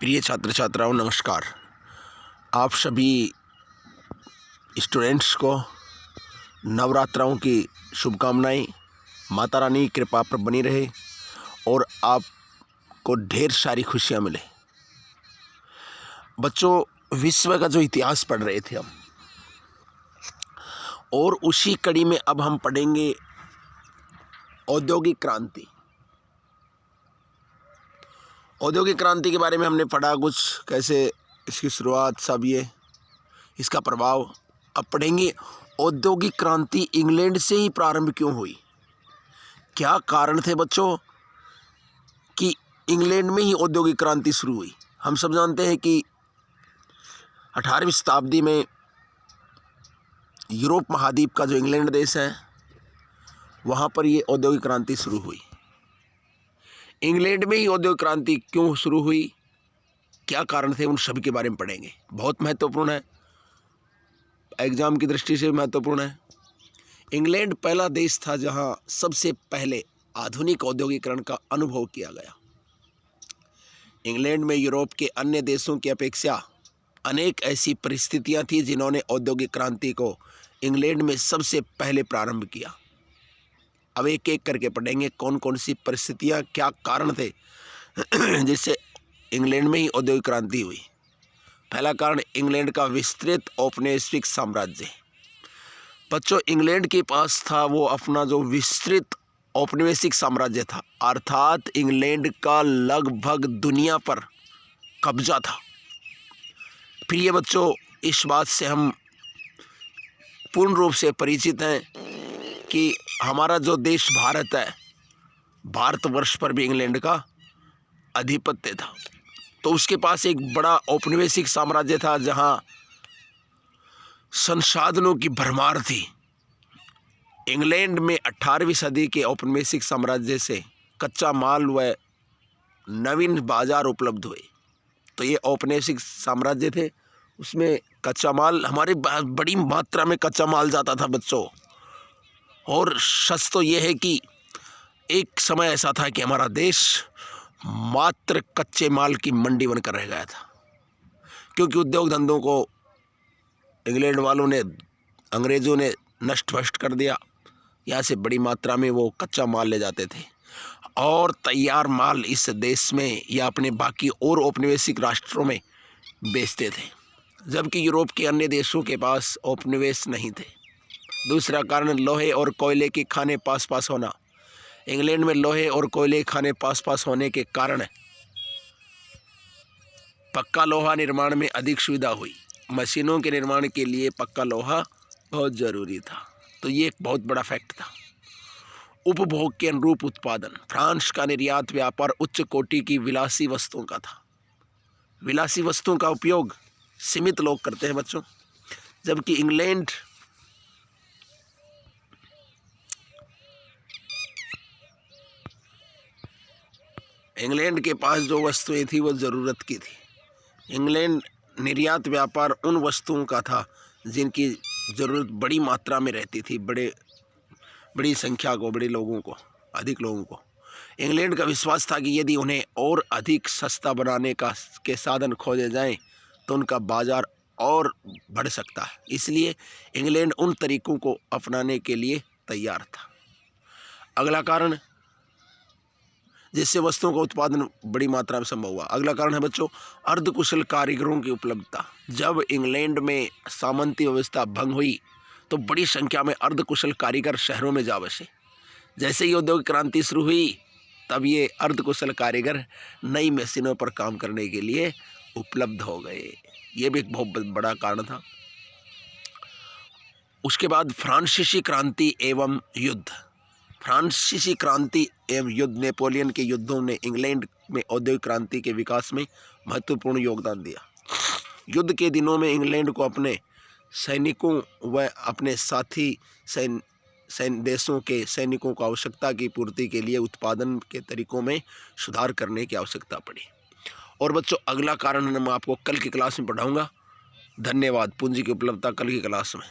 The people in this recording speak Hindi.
प्रिय छात्र छात्राओं नमस्कार। आप सभी स्टूडेंट्स को नवरात्राओं की शुभकामनाएं। माता रानी की कृपा पर बनी रहे और आपको ढेर सारी खुशियां मिले। बच्चों, विश्व का जो इतिहास पढ़ रहे थे हम, और उसी कड़ी में अब हम पढ़ेंगे औद्योगिक क्रांति। औद्योगिक क्रांति के बारे में हमने पढ़ा कुछ, कैसे इसकी शुरुआत, सब ये इसका प्रभाव। अब पढ़ेंगे औद्योगिक क्रांति इंग्लैंड से ही प्रारंभ क्यों हुई। क्या कारण थे बच्चों कि इंग्लैंड में ही औद्योगिक क्रांति शुरू हुई। हम सब जानते हैं कि 18वीं शताब्दी में यूरोप महाद्वीप का जो इंग्लैंड देश है, वहाँ पर ये औद्योगिक क्रांति शुरू हुई। इंग्लैंड में ही औद्योगिक क्रांति क्यों शुरू हुई, क्या कारण थे, उन सभी के बारे में पढ़ेंगे। बहुत महत्वपूर्ण है, एग्जाम की दृष्टि से महत्वपूर्ण है। इंग्लैंड पहला देश था जहां सबसे पहले आधुनिक औद्योगिकरण का अनुभव किया गया। इंग्लैंड में यूरोप के अन्य देशों की अपेक्षा अनेक ऐसी परिस्थितियां थी जिन्होंने औद्योगिक क्रांति को इंग्लैंड में सबसे पहले प्रारंभ किया। अब एक एक करके पढ़ेंगे कौन कौन सी परिस्थितियां, क्या कारण थे जिससे इंग्लैंड में ही औद्योगिक क्रांति हुई। पहला कारण, इंग्लैंड का विस्तृत औपनिवेशिक साम्राज्य। बच्चों, इंग्लैंड के पास था वो अपना जो विस्तृत औपनिवेशिक साम्राज्य था, अर्थात इंग्लैंड का लगभग दुनिया पर कब्जा था। प्रिय बच्चों, इस बात से हम पूर्ण रूप से परिचित हैं कि हमारा जो देश भारत है, भारतवर्ष पर भी इंग्लैंड का आधिपत्य था। तो उसके पास एक बड़ा औपनिवेशिक साम्राज्य था जहां संसाधनों की भरमार थी। इंग्लैंड में 18वीं सदी के औपनिवेशिक साम्राज्य से कच्चा माल व नवीन बाजार उपलब्ध हुए। तो ये औपनिवेशिक साम्राज्य थे, उसमें कच्चा माल, हमारे बड़ी मात्रा में कच्चा माल जाता था बच्चों। और सच तो ये है कि एक समय ऐसा था कि हमारा देश मात्र कच्चे माल की मंडी बनकर रह गया था, क्योंकि उद्योग धंधों को इंग्लैंड वालों ने, अंग्रेज़ों ने नष्ट भ्रष्ट कर दिया। यहाँ से बड़ी मात्रा में वो कच्चा माल ले जाते थे और तैयार माल इस देश में या अपने बाकी और औपनिवेशिक राष्ट्रों में बेचते थे, जबकि यूरोप के अन्य देशों के पास औपनिवेश नहीं थे। दूसरा कारण, लोहे और कोयले के खाने पास पास होना। इंग्लैंड में लोहे और कोयले खाने पास पास होने के कारण पक्का लोहा निर्माण में अधिक सुविधा हुई। मशीनों के निर्माण के लिए पक्का लोहा बहुत ज़रूरी था। तो ये एक बहुत बड़ा फैक्ट था। उपभोग के अनुरूप उत्पादन। फ्रांस का निर्यात व्यापार उच्च कोटि की विलासी वस्तुओं का था। विलासी वस्तुओं का उपयोग सीमित लोग करते हैं बच्चों, जबकि इंग्लैंड के पास जो वस्तुएं थी वो ज़रूरत की थी। इंग्लैंड निर्यात व्यापार उन वस्तुओं का था जिनकी ज़रूरत बड़ी मात्रा में रहती थी, बड़ी संख्या को, बड़े लोगों को, अधिक लोगों को। इंग्लैंड का विश्वास था कि यदि उन्हें और अधिक सस्ता बनाने के साधन खोजे जाएं तो उनका बाजार और बढ़ सकता है। इसलिए इंग्लैंड उन तरीकों को अपनाने के लिए तैयार था। अगला कारण, जिससे वस्तुओं का उत्पादन बड़ी मात्रा में संभव हुआ। अगला कारण है बच्चों, अर्धकुशल कारीगरों की उपलब्धता। जब इंग्लैंड में सामंती व्यवस्था भंग हुई तो बड़ी संख्या में अर्धकुशल कारीगर शहरों में जा बसे। जैसे ही औद्योगिक क्रांति शुरू हुई तब ये अर्धकुशल कारीगर नई मशीनों पर काम करने के लिए उपलब्ध हो गए। ये भी एक बहुत बड़ा कारण था। उसके बाद फ्रांसीसी क्रांति एवं युद्ध। फ्रांसीसी क्रांति एवं युद्ध, नेपोलियन के युद्धों ने इंग्लैंड में औद्योगिक क्रांति के विकास में महत्वपूर्ण योगदान दिया। युद्ध के दिनों में इंग्लैंड को अपने सैनिकों व अपने साथी देशों के सैनिकों को आवश्यकता की पूर्ति के लिए उत्पादन के तरीकों में सुधार करने की आवश्यकता पड़ी। और बच्चों, अगला कारण मैं आपको कल की क्लास में पढ़ाऊँगा। धन्यवाद। पूंजी की उपलब्धता कल की क्लास में।